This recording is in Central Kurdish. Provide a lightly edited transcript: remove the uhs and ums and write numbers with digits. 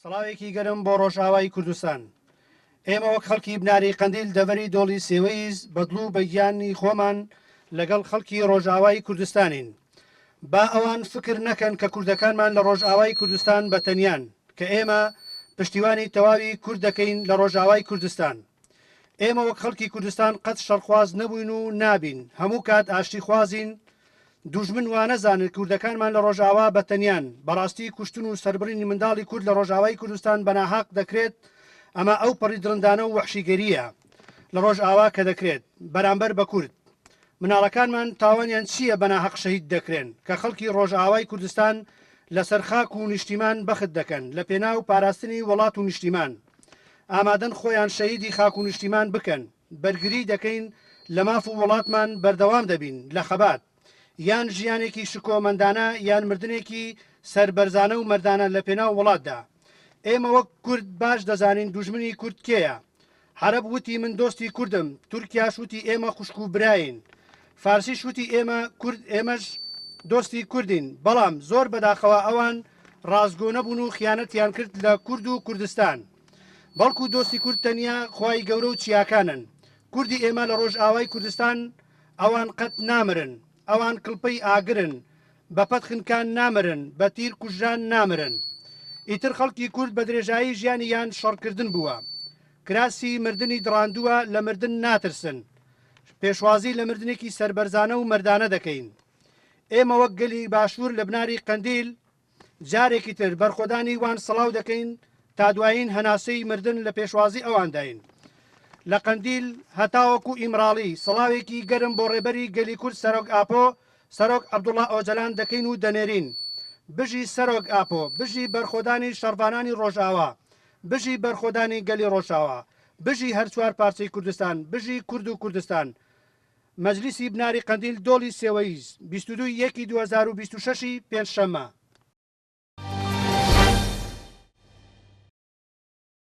سڵاوێکی گەرم بۆ ڕۆژئاوای کوردستان. ئێمە وەک خەڵکی بناری قەندیل دەڤەری دۆڵی سێوەیز بەدڵ بە گیانی خۆمان لەگەڵ خەڵکی ڕۆژئاوای کوردستانین. با ئەوان فکر نەکەن کە کوردەکانمان لە ڕۆژئاوای کوردستان بەتەنیان کە ئێمە پشتیوانی تەواوی کورد دەکەین لە ڕۆژئاوای کوردستان. ئێمە وەک خەڵکی کوردستان قەت شەڕخواز نەبووین و نابین، هەموو کات ئاشتی خوازین. دوژمن وانەزانن کوردەکانمان لە ڕۆژئاوا بەتەنیان. بەڕاستی کوشتن و سەربڕینی منداڵی کورد لە ڕۆژئاوای کوردستان بەناحەق دەکرێت. ئەمە ئەو پەڕی درندانە و وەحشیگەریە لە ڕۆژئاوا کە دەکرێت بەرامبەر بە کورد. مناڵەکانمان تاوانیان چییە بەناحەق شەهید دەکرێن کە خەڵکی ڕۆژئاوای کوردستان لەسەر خاک و نیشتیمان بەخت دەکەن لە پێناو پاراستنی وڵات و نیشتیمان. ئامادەن خۆیان شەهیدی خاک و نیشتیمان بکەن. بەرگری دەکەین لە ماف و وڵاتمان بەردەوام دەبین لە خەبات، یان ژیانێکی شکۆمەندانە یان مردنێکی سەربەرزانە و مەردانە لە پێناو وڵاتدا. ئێمە وەک کورد باش دەزانین دوژمنی کورد کێیە. عەرەب وتی من دۆستی کوردم، تورکیاش وتی ئێمە خوشک و براین، فارسیش وتی ئێمە کورد ئێمەش دۆستی کوردین. بەڵام زۆر بەداخەوە ئەوان ڕازگۆ نەبوون و خیانەتیان کرد لە کورد و کوردستان. بەڵکو دۆستی کورد تەنیا خوای گەورە و چیاکانن. کوردی ئێمە لە ڕۆژئاوای کوردستان ئەوان قەت نامرن، ئەوان کڵپەی ئاگرن، بە پەتخنکان نامرن، بە تیر کوژران نامرن. ئیتر خەڵکی کورد بە درێژایی ژیانی یان شەڕکردن بووە، کراسی مردنی دڕاندووە، لە مردن ناترسن، پێشوازی لە مردنێکی سەربەرزانە و مەردانە دەکەین. ئێمە وەک گەلی باشوور لە بناری قەندیل جارێکی تر بەرخۆدانی وان سڵاو دەکەین تا دوایین هەناسەی مردن لە پێشوازی ئەوانداین. لە قەندیل هەتاوەکو ئیمراڵی سڵاوێکی گەرم بۆ ڕێبەری گەلی کورد سەرۆک ئاپۆ سەرۆک عەبدوڵڵا ئۆجەلان دەکەین و دەنێرین. بژی سەرۆک ئاپۆ، بژی بەرخۆدانی شەڕبانانی ڕۆژئاوا، بژی بەرخۆدانی گەلی ڕۆژئاوا، بژی هەر چوار پارچەی کوردستان، بژی کورد و کوردستان. مەجلیسی بناری قەندیل دۆڵی سێوەیز 22/1/2026 پێنجشەممە.